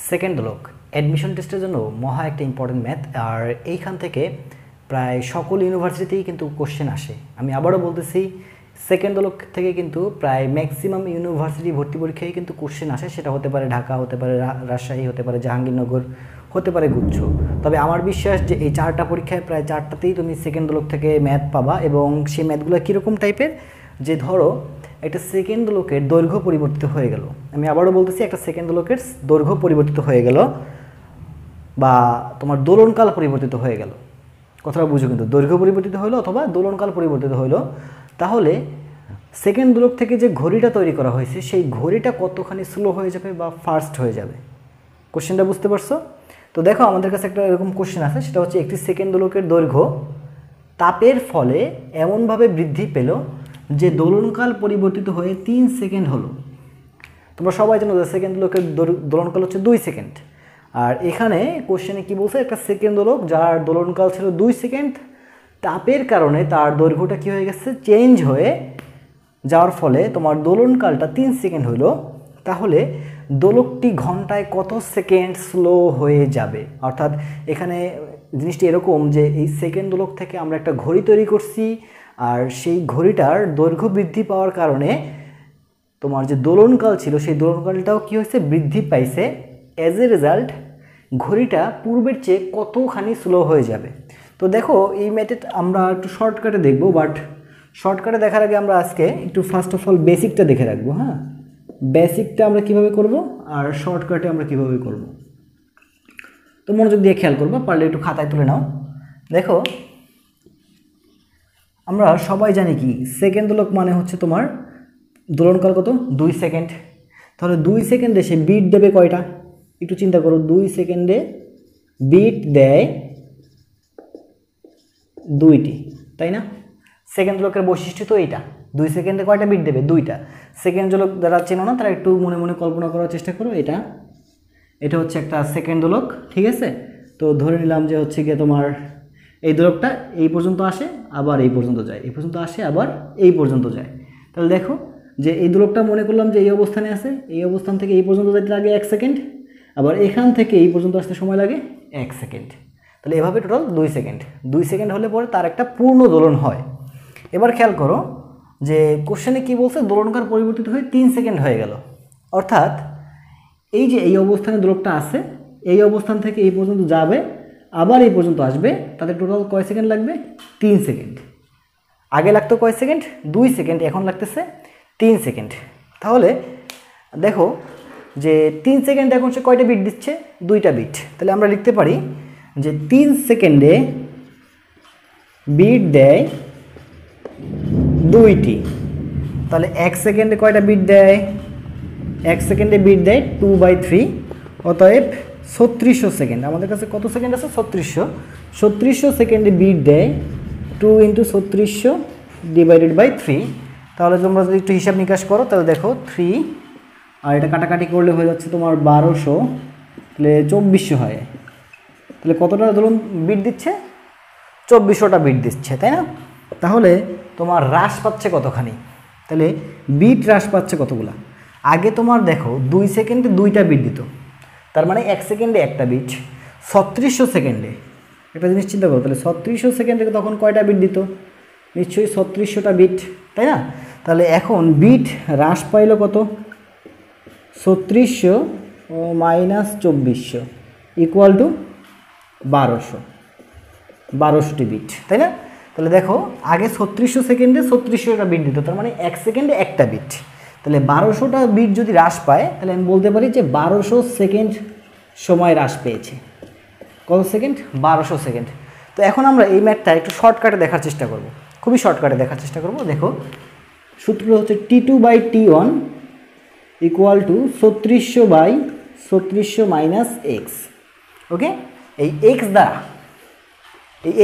Second দোলক admission টেস্টের জন্য মহা একটা ইম্পর্টেন্ট ম্যাথ। আর এইখান থেকে প্রায় সকল ইউনিভার্সিটিতেই কিন্তু কোশ্চেন আসে। আমি আবারও বলতেছি, সেকেন্ড দোলক থেকে কিন্তু প্রায় ম্যাক্সিমাম ইউনিভার্সিটি ভর্তি পরীক্ষায় কিন্তু কোশ্চেন আসে। সেটা হতে পারে ঢাকা, হতে পারে রাজশাহী, হতে পারে জাহাঙ্গীরনগর, হতে পারে গুচ্ছ। তবে আমার বিশ্বাস যে এই চারটা পরীক্ষায় প্রায় চারটাতেই তুমি সেকেন্ড দোলক থেকে ম্যাথ পাবা। এবং সেই ম্যাথগুলো কীরকম টাইপের, যে ধরো একটা সেকেন্ড দোলকের দৈর্ঘ্য পরিবর্তিত হয়ে গেল। আমি আবারও বলতেছি, একটা সেকেন্ড দোলকের দৈর্ঘ্য পরিবর্তিত হয়ে গেল বা তোমার দোলনকাল পরিবর্তিত হয়ে গেল। কথাটা বুঝো, কিন্তু দৈর্ঘ্য পরিবর্তিত হলো অথবা দোলনকাল পরিবর্তিত হলো, তাহলে সেকেন্ড দোলক থেকে যে ঘড়িটা তৈরি করা হয়েছে সেই ঘড়িটা কতখানি স্লো হয়ে যাবে বা ফাস্ট হয়ে যাবে। কোশ্চেনটা বুঝতে পারছো? তো দেখো, আমাদের কাছে একটা এরকম কোশ্চেন আছে, সেটা হচ্ছে একটি সেকেন্ড দোলকের দৈর্ঘ্য তাপের ফলে এমনভাবে বৃদ্ধি পেল যে দোলনকাল পরিবর্তিত হয়ে 3 সেকেন্ড হলো। তোমরা সবাই জানো যে সেকেন্ড দোলকের দোলনকাল হচ্ছে 2 সেকেন্ড। আর এখানে কোশ্চেনে কি বলছে, একটা সেকেন্ড দোলক যার দোলনকাল ছিল 2 সেকেন্ড, তাপের কারণে তার দৈর্ঘ্যটা কী হয়ে গেছে, চেঞ্জ হয়ে যাওয়ার ফলে তোমার দোলনকালটা 3 সেকেন্ড হলো। তাহলে দোলকটি ঘন্টায় কত সেকেন্ড স্লো হয়ে যাবে? অর্থাৎ এখানে জিনিসটি এরকম যে এই সেকেন্ড দোলক থেকে আমরা একটা ঘড়ি তৈরি করছি, আর সেই ঘড়িটার দৈর্ঘ্য বৃদ্ধি পাওয়ার কারণে তোমার যে দোলনকাল ছিল সেই দোলনকালটাও কী হয়েছে, বৃদ্ধি পাইছে। অ্যাজ এ রেজাল্ট ঘড়িটা পূর্বের চেয়ে কতখানি স্লো হয়ে যাবে। তো দেখো, এই মেথড আমরা একটু শর্টকাটে দেখব, বাট শর্টকাটে দেখার আগে আমরা আজকে একটু ফার্স্ট অফ অল বেসিকটা দেখে রাখবো। হ্যাঁ, বেসিকটা আমরা কিভাবে করব আর শর্টকাটে আমরা কিভাবে করব, তো মনোযোগ দিয়ে খেয়াল করবো, পারলে একটু খাতায় তুলে নাও। দেখো, আমরা সবাই জানি কি সেকেন্ড দোলক মানে হচ্ছে তোমার দোলনকাল কত, 2 সেকেন্ড। তাহলে 2 সেকেন্ডে সে বিট দেবে কয়টা? একটু চিন্তা করো, 2 সেকেন্ডে বিট দেয় 2টি, তাই না? সেকেন্ড দোলকের বৈশিষ্ট্য তো এইটা, 2 সেকেন্ডে কয়টা বিট দেবে? 2টা। সেকেন্ড দোলক যারা চেনো না তারা একটু মনে মনে কল্পনা করার চেষ্টা করো। এটা হচ্ছে একটা সেকেন্ড দোলক, ঠিক আছে? তো ধরে নিলাম যে হচ্ছে গিয়ে তোমার এই দোলকটা এই পর্যন্ত আসে, আবার এই পর্যন্ত যায়, এই পর্যন্ত আসে, আবার এই পর্যন্ত যায়। তাহলে দেখো যে এই দোলকটা মনে করলাম যে এই অবস্থানে আছে, এই অবস্থান থেকে এই পর্যন্ত যেতে লাগে 1 সেকেন্ড, আবার এখান থেকে এই পর্যন্ত আসতে সময় লাগে 1 সেকেন্ড। তাহলে এভাবে টোটাল 2 সেকেন্ড। 2 সেকেন্ড হলে পরে তার একটা পূর্ণ দোলন হয়। এবার খেয়াল করো যে কোশ্চেনে কি বলছে, দোলনকাল পরিবর্তিত হয়ে 3 সেকেন্ড হয়ে গেল। অর্থাৎ এই যে এই অবস্থানে দোলকটা আছে, এই অবস্থান থেকে এই পর্যন্ত যাবে, আবার এই পর্যন্ত আসবে, তাদের টোটাল কয় সেকেন্ড লাগবে? 3 সেকেন্ড। আগে লাগতো কয় সেকেন্ড? 2 সেকেন্ড, এখন লাগতেছে 3 সেকেন্ড। তাহলে দেখো যে 3 সেকেন্ডে এখন সে কয়টা বিট দিচ্ছে? 2টা বিট। তাহলে আমরা লিখতে পারি যে 3 সেকেন্ডে বিট দেয় 2টি। তাহলে 1 সেকেন্ডে কয়টা বিট দেয়? 1 সেকেন্ডে বিট দেয় 2/3। অতএব 3600 সেকেন্ড। আমাদের কাছে কত সেকেন্ড আছে? 3600। 3600 সেকেন্ডে বিট দেয় 2 × 3600 / 3। তাহলে তোমরা যদি একটু হিসাব নিকাশ করো, তাহলে দেখো 3 আর এটা কাটাকাটি করলে হয়ে যাচ্ছে তোমার 1200, তাহলে 2400 হয়। তাহলে কতটা ধরুন বিট দিচ্ছে? 2400টা বিট দিচ্ছে, তাই না? তাহলে তোমার হ্রাস পাচ্ছে কতখানি? তাহলে বিট হ্রাস পাচ্ছে কতগুলা? আগে তোমার দেখো 2 সেকেন্ডে 2টা বিট দিত, তার মানে 1 সেকেন্ডে একটা বিট। 3600 সেকেন্ডে একটা জিনিস চিন্তা করো, তাহলে 3600 সেকেন্ডে তখন কয়টা বিট দিত? নিশ্চয়ই 3600টা বিট, তাই না? তাহলে এখন বিট হ্রাস পাইল কত? 3600 - 2400 = 1200টি বিট, তাই না? তাহলে দেখো, আগে 3600 সেকেন্ডে 3600টা বিট দিত, তার মানে 1 সেকেন্ডে একটা বিট। তাহলে 1200টা বিট যদি হ্রাস পায়, তাহলে আমি বলতে পারি যে 1200 সেকেন্ড সময় হ্রাস পেয়েছে। কত সেকেন্ড? 1200 সেকেন্ড। তো এখন আমরা এই ম্যাথটা একটু শর্টকাটে দেখার চেষ্টা করব, খুবই শর্টকাটে দেখার চেষ্টা করব। দেখো, সূত্র হচ্ছে T2/T1 = 3600/3600 - x। ওকে, এই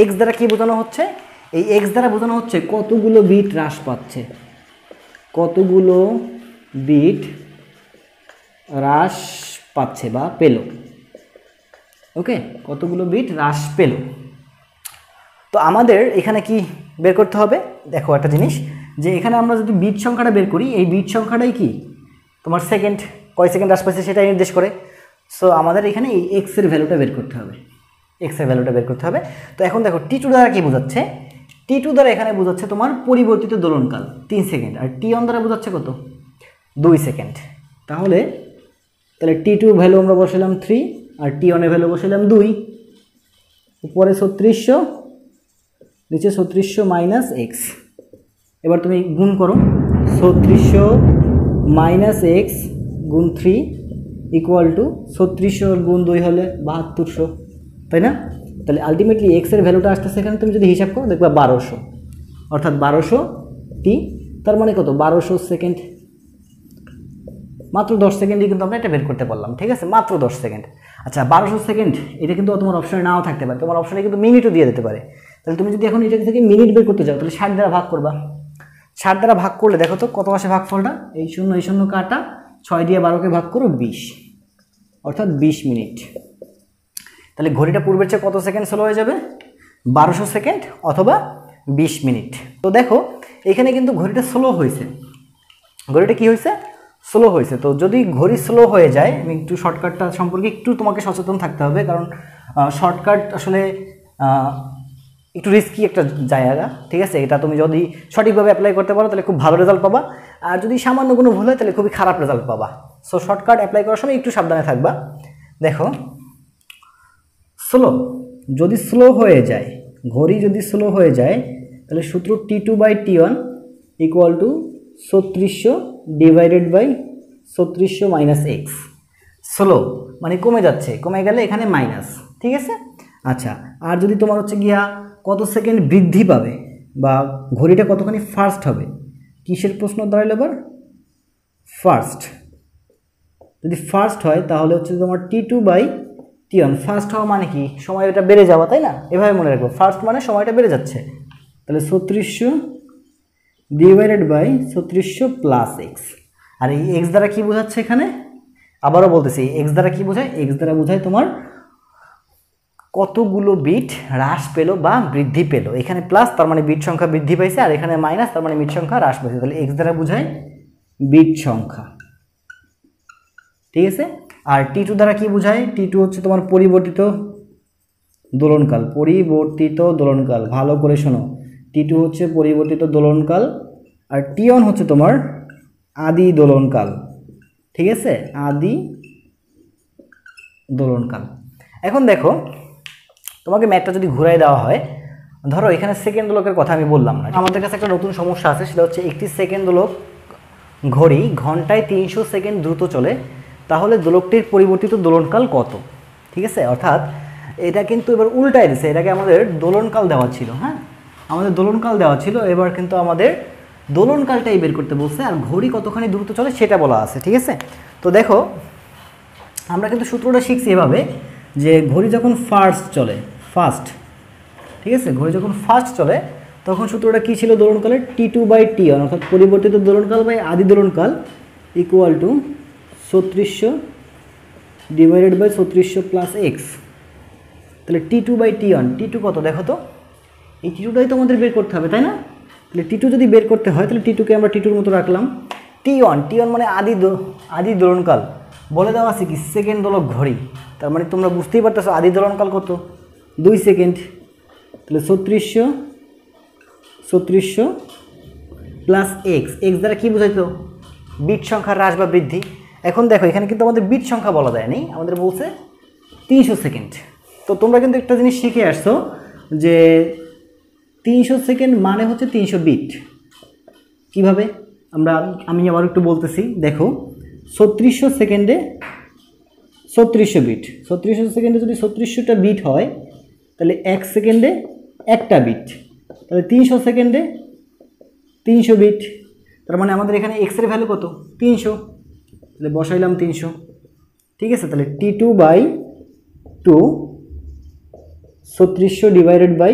এক্স দ্বারা কি বোঝানো হচ্ছে? এই এক্স দ্বারা বোঝানো হচ্ছে কতগুলো বিট হ্রাস পাচ্ছে, কতগুলো বিট হ্রাস পাচ্ছে বা পেল। ওকে, কতগুলো বিট হ্রাস পেল। তো আমাদের এখানে কি বের করতে হবে? দেখো একটা জিনিস, যে এখানে আমরা যদি বিট সংখ্যাটা বের করি, এই বিট সংখ্যাটাই কি তোমার সেকেন্ড, কয় সেকেন্ড হ্রাস পাচ্ছে সেটাই নির্দেশ করে। সো আমাদের এখানে এই এক্স এর ভ্যালুটা বের করতে হবে, এক্স এর ভ্যালুটা বের করতে হবে। তো এখন দেখো টি টু দ্বারা কি বোঝাচ্ছে, টি টু দ্বারা এখানে বোঝাচ্ছে তোমার পরিবর্তিত দোলনকাল 3 সেকেন্ড, আর টি ওয়ান দ্বারা বোঝাচ্ছে কত 2 সেকেন্ড। তাহলে টি টু ভ্যালু আমরা বসালাম 3 আর টি ওয়ানের ভ্যালু বসালাম 2, উপরে 3600 নিচে 3600 মাইনাস এক্স। এবার তুমি গুণ করো, 3600 মাইনাস এক্স গুণ 3 ইকুয়াল টু 3600 গুণ 2 হলে 7200, তাই না? তাহলে আলটিমেটলি এক্স এর ভ্যালুটা আসতেছে এখানে তুমি যদি হিসাব করো দেখবা 1200, অর্থাৎ 1200 টি, তার মানে কত 1200 সেকেন্ড। মাত্র 10 সেকেন্ডে কিন্তু আমরা এটা বের করতে পারলাম, ঠিক আছে, মাত্র 10 সেকেন্ড। আচ্ছা 1200 সেকেন্ড এটা কিন্তু তোমার অপশনে নাও থাকতে পারে, তোমার অপশনে কিন্তু মিনিটও দিয়ে দিতে পারে। তাহলে তুমি যদি এখন এটা থেকে মিনিট বের করতে চাও তাহলে 60 দ্বারা ভাগ করবা, 60 দ্বারা ভাগ করলে দেখো তো কত আসে ভাগফলটা, এই শূন্য কাটা 6 দিয়ে 12কে ভাগ করো 20, অর্থাৎ 20 মিনিট। তাহলে ঘড়িটা পূর্বের চেয়ে কত সেকেন্ড স্লো হয়ে যাবে, 1200 সেকেন্ড অথবা 20 মিনিট। তো দেখো এখানে কিন্তু ঘড়িটা স্লো হয়েছে, ঘড়িটা কি হয়েছে, স্লো হয়েছে। তো যদি ঘড়ি স্লো হয়ে যায়, আমি একটু শর্টকাটটা সম্পর্কে একটু তোমাকে সচেতন থাকতে হবে, কারণ শর্টকাট আসলে একটু রিস্কি একটা জায়গা, ঠিক আছে। এটা তুমি যদি সঠিকভাবে অ্যাপ্লাই করতে পারো তাহলে খুব ভালো রেজাল্ট পাবা, আর যদি সামান্য কোনো ভুল হয় তাহলে খুবই খারাপ রেজাল্ট পাবা। সো শর্টকাট অ্যাপ্লাই করার সময় একটু সাবধানে থাকবা। দেখো স্লো, যদি স্লো হয়ে যায়, ঘড়ি যদি স্লো হয়ে যায় তাহলে সূত্র T two by T one equal to 3600 divided by 3600 minus X. Slow মানে কমে যাচ্ছে, কমে গেলে এখানে মাইনাস, ঠিক আছে। আচ্ছা আর যদি তোমার হচ্ছে গিয়া কত সেকেন্ড বৃদ্ধি পাবে বা ঘড়িটা কতখানি ফাস্ট হবে, কিসের প্রশ্ন দাঁড়ালো এবার, ফার্স্ট। যদি ফার্স্ট হয় তাহলে হচ্ছে তোমার T two by T one, fast হওয়া মানে কি, সময়টা বেড়ে যাওয়া, তাই না? এভাবে মনে রাখবো, ফার্স্ট মানে সময়টা বেড়ে যাচ্ছে। তাহলে 3600 ডিভাইডেড বাই 3600 প্লাস এক্স। আর এই এক্স দ্বারা কি বোঝাচ্ছে এখানে, আবারও বলতেছি, এক্স দ্বারা কি বোঝায়, এক্স দ্বারা বোঝায় তোমার কতগুলো বিট হ্রাস পেলো বা বৃদ্ধি পেলো। এখানে প্লাস তার মানে বিট সংখ্যা বৃদ্ধি পাইছে, আর এখানে মাইনাস তার মানে বিট সংখ্যা হ্রাস পাইছে। তাহলে এক্স দ্বারা বোঝায় বিট সংখ্যা, ঠিক আছে। আর টি টু দ্বারা কি বোঝায়, টি টু হচ্ছে তোমার পরিবর্তিত দোলনকাল, পরিবর্তিত দোলনকাল, ভালো করে শোনো, টি টু হচ্ছে পরিবর্তিত দোলনকাল, আর টি ওয়ান হচ্ছে তোমার আদি দোলনকাল, ঠিক আছে, আদি দোলনকাল। এখন দেখো তোমাকে ম্যাথটা যদি ঘুরাই দেওয়া হয়, ধরো এখানে সেকেন্ড দোলকের কথা আমি বললাম না, আমাদের কাছে একটা নতুন সমস্যা আছে, সেটা হচ্ছে একটি সেকেন্ড দোলক ঘড়ি ঘন্টায় 300 সেকেন্ড দ্রুত চলে, তাহলে দোলকটির পরিবর্তিত দোলনকাল কত, ঠিক আছে। অর্থাৎ এটা কিন্তু এবার উল্টায় দিছে, এটাকে আমাদের দোলনকাল দেওয়া ছিল, হ্যাঁ আমাদের দোলনকাল দেওয়া ছিল, এবার কিন্তু আমাদের দোলনকালটাই বের করতে বলছে, আর ঘড়ি কতখানি দ্রুত চলে সেটা বলা আছে, ঠিক আছে। তো দেখো আমরা কিন্তু সূত্রটা শিখছি এভাবে, যে ঘড়ি যখন ফাস্ট, ঠিক আছে, ঘড়ি যখন ফাস্ট চলে তখন সূত্রটা কী ছিল দোলনকালের, T two by T one, অর্থাৎ পরিবর্তিত দোলনকাল বাই আদি দোলনকাল equal to 3600 divided by 3600 plus X. তাহলে T two by T one, T two কত দেখো তো, এই টি টুটাই তো আমাদের বের করতে হবে, তাই না? তাহলে টি টু যদি বের করতে হয় তাহলে টি টুকে আমরা টি টুর মতো রাখলাম, টি ওয়ান মানে আদি দোলনকাল, বলে দেওয়া আছে কি সেকেন্ড দোলক ঘড়ি, তার মানে তোমরা বুঝতেই পারতেছো আদি দোলনকাল কত, 2 সেকেন্ড। তাহলে 3600 প্লাস এক্স, এক্স দ্বারা কী বোঝাইতো, বিট সংখ্যার হ্রাস বা বৃদ্ধি। এখন দেখো এখানে কিন্তু আমাদের বিট সংখ্যা বলা যায় নি, আমাদের বলছে 300 সেকেন্ড। তো তোমরা কিন্তু একটা জিনিস শিখে আসছো যে 300 সেকেন্ড মানে হচ্ছে 300 বিট। কিভাবে আমি আবার একটু বলতেছি, দেখো 3600 সেকেন্ডে 3600 বিট, 3600 সেকেন্ডে যদি 3600টা বিট হয় তাহলে 1 সেকেন্ডে একটা বিট, তাহলে 300 সেকেন্ডে 300 বিট, তার মানে আমাদের এখানে এক্স এর ভ্যালু কত 300, তাহলে বসাইলাম 300, ঠিক আছে। তাহলে T two by two 3600 divided by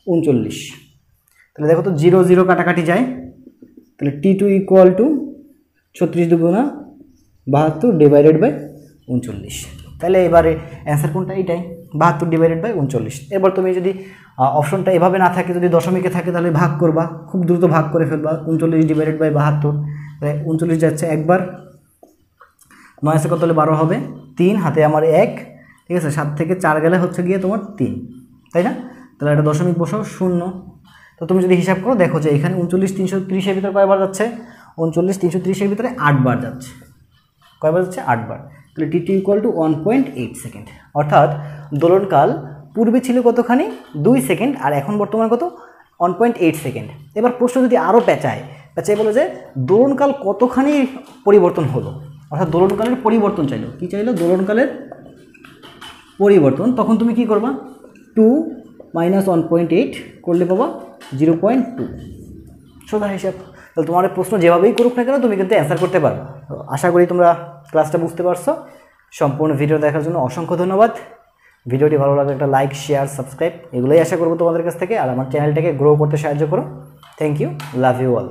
39, তাহলে দেখো তো 0 0 কাটাকাটি যায়, তাহলে টি টু ইকুয়াল টু 36 দুগুণা 72 ডিভাইডেড বাই 39। তাহলে এবারে অ্যান্সার কোনটা, এইটাই 72 ডিভাইডেড বাই 39। এবার তুমি যদি অপশনটা এভাবে না থাকে, যদি দশমিকে থাকে তাহলে ভাগ করবা, খুব দ্রুত ভাগ করে ফেলবা, 39 ডিভাইডেড বাই 72, তাহলে 39 যাচ্ছে একবার, 9 কত হলে 12 হবে, 3 হাতে আমার 1, ঠিক আছে, 7 থেকে 4 গেলে হচ্ছে গিয়ে তোমার 3, তাই না? তাহলে একটা দশমিক বসাও 0। তো তুমি যদি হিসাব করো দেখো যে এখানে 39 330 এর ভিতরে কয়বার যাচ্ছে? 39 330 এর ভিতরে 8 বার যাচ্ছে। কয়বার যাচ্ছে? 8 বার। তাহলে টি ইকুয়াল টু 1.8 সেকেন্ড। অর্থাৎ দোলনকাল পূর্বে ছিল কতখানি? 2 সেকেন্ড, আর এখন বর্তমানে কত? 1.8 সেকেন্ড। এবার প্রশ্ন যদি আরও পেঁচায় বলো যে দোলনকাল কতখানি পরিবর্তন হলো, অর্থাৎ দোলনকালের পরিবর্তন চাইলো। কি চাইলো? দোলনকালের পরিবর্তন। তখন তুমি কি করবা? 2 - 1.8 করলে পাবা 0.2। সোজা হিসাব। তাহলে তোমার প্রশ্ন যেভাবেই করুক না কেন তুমি কিন্তু অ্যান্সার করতে পারবে। আশা করি তোমরা ক্লাসটা বুঝতে পারছো। সম্পূর্ণ ভিডিও দেখার জন্য অসংখ্য ধন্যবাদ। ভিডিওটি ভালো লাগলে একটা লাইক, শেয়ার, সাবস্ক্রাইব এগুলোই আশা করবো তোমাদের কাছ থেকে। আর আমার চ্যানেলটাকে গ্রো করতে সাহায্য করো। Thank you, love you all.